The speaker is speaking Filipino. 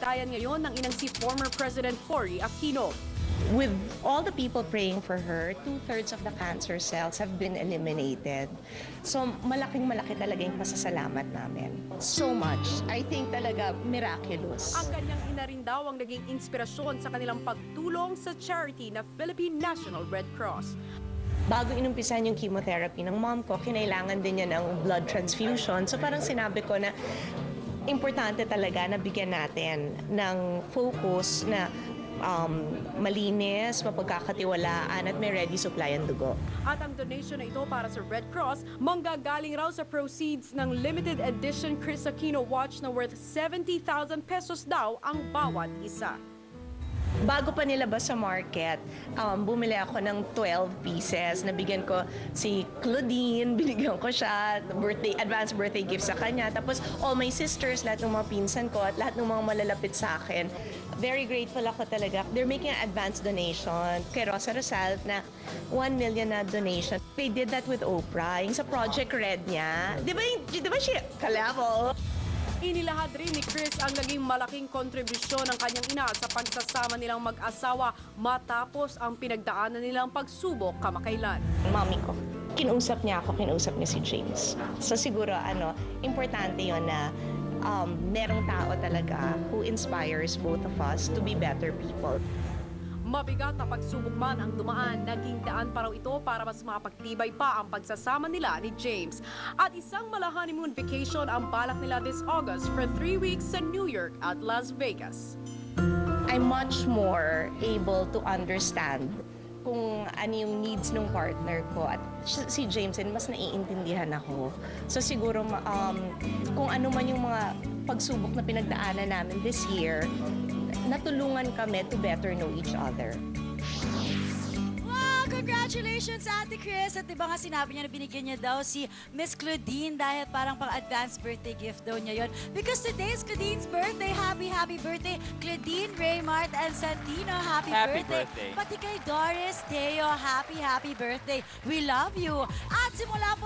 kalagayan ngayon ng inang si former President Cory Aquino. With all the people praying for her, 2/3 of the cancer cells have been eliminated. So malaking-malaki talaga yung pasasalamat namin. So much. I think talaga miraculous. Ang kanyang ina rin daw ang naging inspirasyon sa kanilang pagtulong sa charity na Philippine National Red Cross. Bago inumpisan yung chemotherapy ng mom ko, kinailangan din niya ng blood transfusion. So parang sinabi ko na importante talaga na bigyan natin ng focus na malinis, mapagkakatiwalaan at may ready supply ang dugo. At ang donation na ito para sa Red Cross, manggagaling raw sa proceeds ng limited edition Chris Aquino watch na worth 70,000 pesos daw ang bawat isa. Bago pa nilabas sa market, bumili ako ng 12 pieces. Nabigyan ko si Claudine, binigyan ko siya, advance birthday gift sa kanya. Tapos all my sisters, lahat ng mga pinsan ko at lahat ng mga malalapit sa akin. Very grateful ako talaga. They're making an advance donation kay Rosa Rosal na 1 million na donation. They did that with Oprah, yung sa Project Red niya. Di ba siya kalabo? Inilahad rin ni Chris ang naging malaking kontribusyon ng kanyang ina sa pagsasama nilang mag-asawa matapos ang pinagdaanan nilang pagsubok kamakailan. Mami ko, kinausap niya si James. So siguro, importante yon na merong tao talaga who inspires both of us to be better people. Mabigat na pagsubok man ang dumaan, naging daan pa raw ito para mas mapagtibay pa ang pagsasama nila ni James. At isang mala-honeymoon vacation ang balak nila this August for 3 weeks sa New York at Las Vegas. I'm much more able to understand kung ano yung needs ng partner ko. At si James, mas naiintindihan ako. So siguro kung ano man yung mga pagsubok na pinagdaanan namin this year, natulungan kami to better know each other. Wow! Congratulations, Ate Chris! At diba nga sinabi niya na binigyan niya daw si Miss Claudine dahil parang pang-advance birthday gift daw niya yon. Because today is Claudine's birthday. Happy birthday! Claudine, Raymart, and Santino, happy birthday! Pati kay Doris, Teo, happy birthday! We love you! At simula po